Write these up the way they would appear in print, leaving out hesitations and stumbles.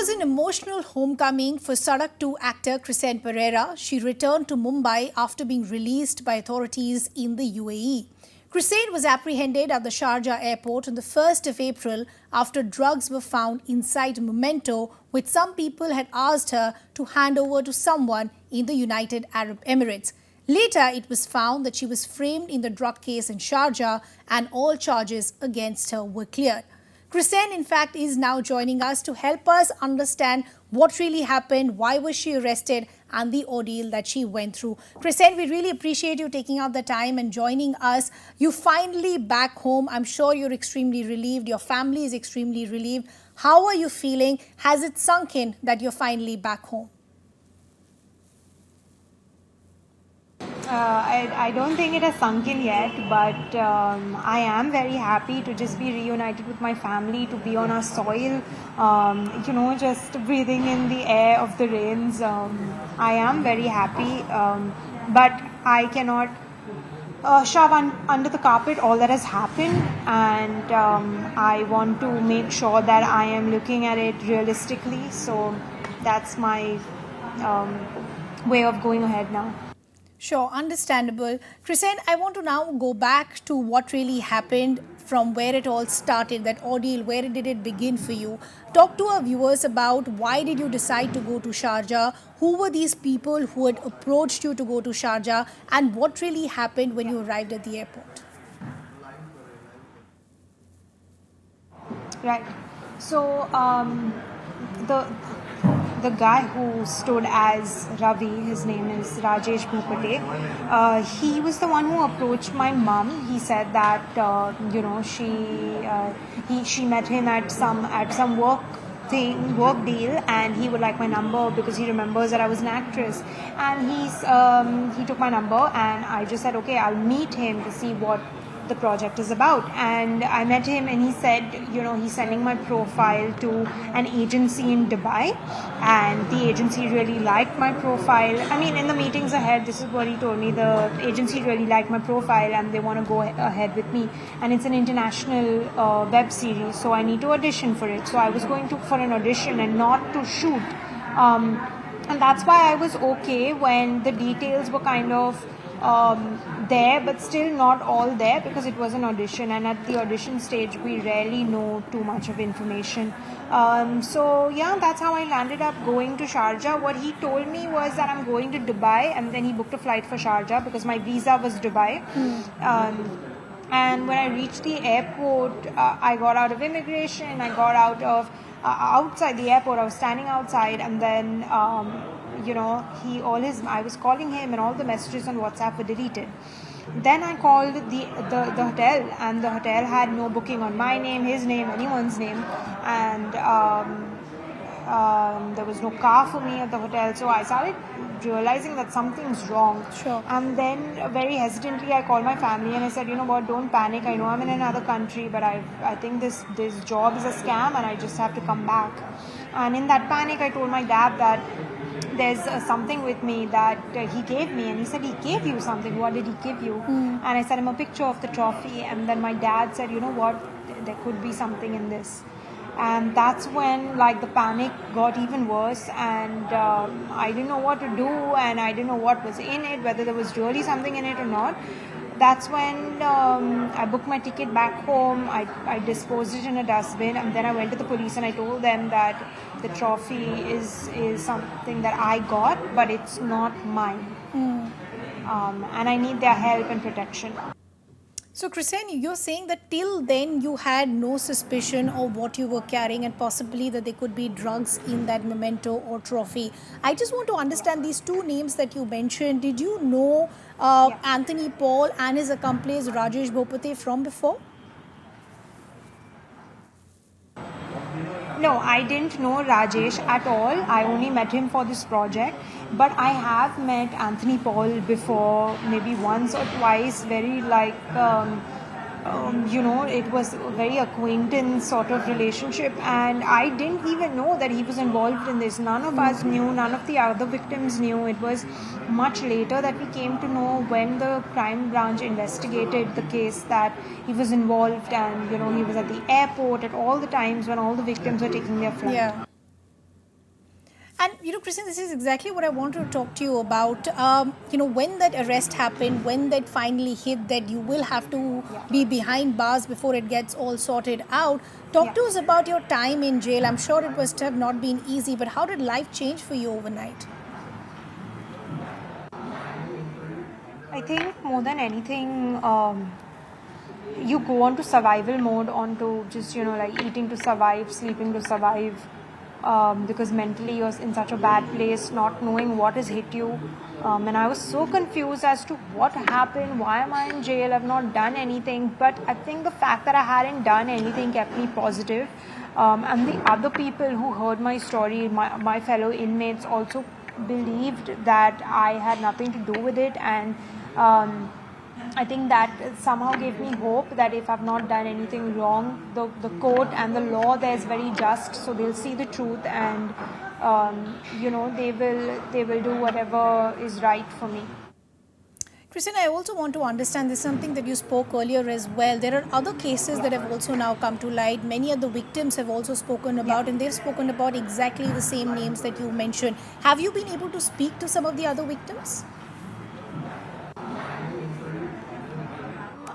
was an emotional homecoming for Sadak 2 actor Chrisann Pereira. She returned to Mumbai after being released by authorities in the UAE. Chrisann was apprehended at the Sharjah airport on the 1st of April after drugs were found inside a memento which some people had asked her to hand over to someone in the United Arab Emirates. Later, it was found that she was framed in the drug case in Sharjah and all charges against her were cleared. Chrisann, in fact, is now joining us to help us understand what really happened, why was she arrested, and the ordeal that she went through. Chrisann, we really appreciate you taking out the time and joining us. You finally back home. I'm sure you're extremely relieved. Your family is extremely relieved. How are you feeling? Has it sunk in that you're finally back home? I don't think it has sunk in yet, but I am very happy to just be reunited with my family, to be on our soil, just breathing in the air of the rains. I am very happy, but I cannot shove under the carpet all that has happened, and I want to make sure that I am looking at it realistically. So that's my way of going ahead now. Sure, understandable. Chrisann, I want to now go back to what really happened, from where it all started, that ordeal. Where did it begin for you? Talk to our viewers about why did you decide to go to Sharjah? Who were these people who had approached you to go to Sharjah? And what really happened when you arrived at the airport? Right. So the guy who stood as Ravi, his name is Rajesh Bobate, he was the one who approached my mum. He said that she met him at some work deal, and he would like my number because he remembers that I was an actress, and he took my number, and I just said, okay, I'll meet him to see what the project is about. And I met him, and he said, he's sending my profile to an agency in Dubai, and the agency really liked my profile. I mean, in the meetings ahead, this is what he told me: the agency really liked my profile and they want to go ahead with me, and it's an international web series, so I need to audition for it. So I was going for an audition and not to shoot, and that's why I was okay when the details were kind of there, but still not all there, because it was an audition, and at the audition stage we rarely know too much of information. So yeah, that's how I landed up going to Sharjah. What he told me was that I'm going to Dubai, and then he booked a flight for Sharjah because my visa was Dubai. And when I reached the airport, I got out of immigration, I got out of outside the airport. I was standing outside, and then I was calling him, and all the messages on WhatsApp were deleted. Then I called the hotel, and the hotel had no booking on my name, his name, anyone's name, and there was no car for me at the hotel. So I started realizing that something's wrong. Sure. And then very hesitantly I called my family, and I said, what, don't panic. I know I'm in another country, but I think this job is a scam, and I just have to come back. And in that panic, I told my dad that there's something with me that he gave me. And he said, he gave you something? What did he give you? And I sent him a picture of the trophy, and then my dad said, what, there could be something in this. And that's when the panic got even worse, and I didn't know what to do, and I didn't know what was in it, whether there was really something in it or not. That's when I booked my ticket back home. I disposed it in a dustbin, and then I went to the police and I told them that the trophy is something that I got, but it's not mine. And I need their help and protection. So Chrisann, you're saying that till then you had no suspicion of what you were carrying, and possibly that there could be drugs in that memento or trophy. I just want to understand these two names that you mentioned. Did you know Anthony Paul and his accomplice Rajesh Bobate from before? No, I didn't know Rajesh at all. I only met him for this project. But I have met Anthony Paul before, maybe once or twice, very it was a very acquaintance sort of relationship, and I didn't even know that he was involved in this. None of us knew, none of the other victims knew. It was much later that we came to know, when the crime branch investigated the case, that he was involved, and he was at the airport at all the times when all the victims were taking their flight. Yeah. And, Chrisann, this is exactly what I want to talk to you about. When that arrest happened, when that finally hit that you will have to be behind bars before it gets all sorted out. Talk to us about your time in jail. I'm sure it must have not been easy, but how did life change for you overnight? I think more than anything, you go on to survival mode, onto just, like eating to survive, sleeping to survive, because mentally you're in such a bad place, not knowing what has hit you. And I was so confused as to what happened, why am I in jail, I've not done anything. But I think the fact that I hadn't done anything kept me positive. And the other people who heard my story, my fellow inmates, also believed that I had nothing to do with it. And I think that somehow gave me hope that if I've not done anything wrong, the court and the law there is very just, so they'll see the truth, and they will do whatever is right for me. Chrisann, I also want to understand this, something that you spoke earlier as well. There are other cases that have also now come to light. Many of the victims have also spoken about, and they've spoken about exactly the same names that you mentioned. Have you been able to speak to some of the other victims?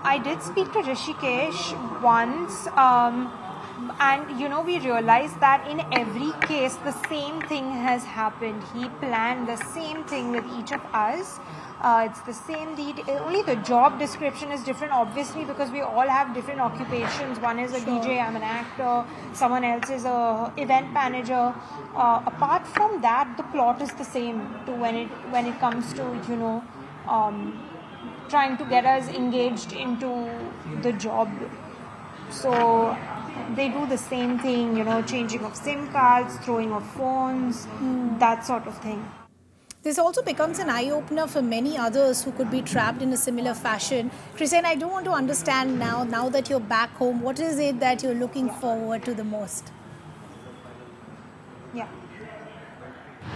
I did speak to Rishikesh once, and we realized that in every case the same thing has happened. He planned the same thing with each of us. It's the same deed, only the job description is different, obviously, because we all have different occupations. One is a DJ, I'm an actor, someone else is a event manager. Apart from that, the plot is the same when it comes to trying to get us engaged into the job. So they do the same thing, changing of SIM cards, throwing of phones, that sort of thing. This also becomes an eye-opener for many others who could be trapped in a similar fashion. Chrisann, I do want to understand now that you're back home, what is it that you're looking forward to the most? Yeah.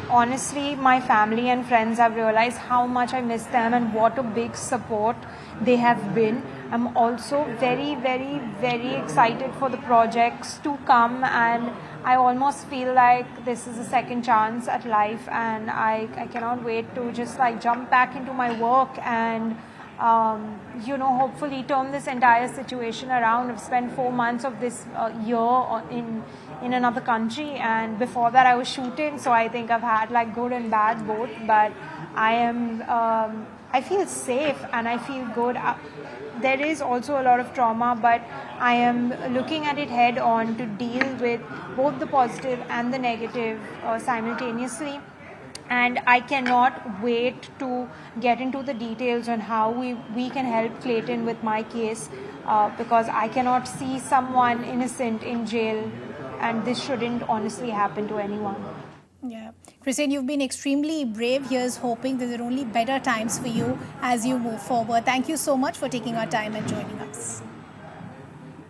Honestly, my family and friends have realized how much I miss them and what a big support they have been. I'm also very, very, very excited for the projects to come, and I almost feel like this is a second chance at life, and I cannot wait to just jump back into my work and hopefully turn this entire situation around. I've spent 4 months of this year in another country, and before that I was shooting, so I think I've had good and bad both, but I feel safe and I feel good. There is also a lot of trauma, but I am looking at it head on to deal with both the positive and the negative simultaneously. And I cannot wait to get into the details on how we can help Clayton with my case, because I cannot see someone innocent in jail, and this shouldn't honestly happen to anyone. Yeah. Chrisann, you've been extremely brave. Here's hoping that there are only better times for you as you move forward. Thank you so much for taking our time and joining us.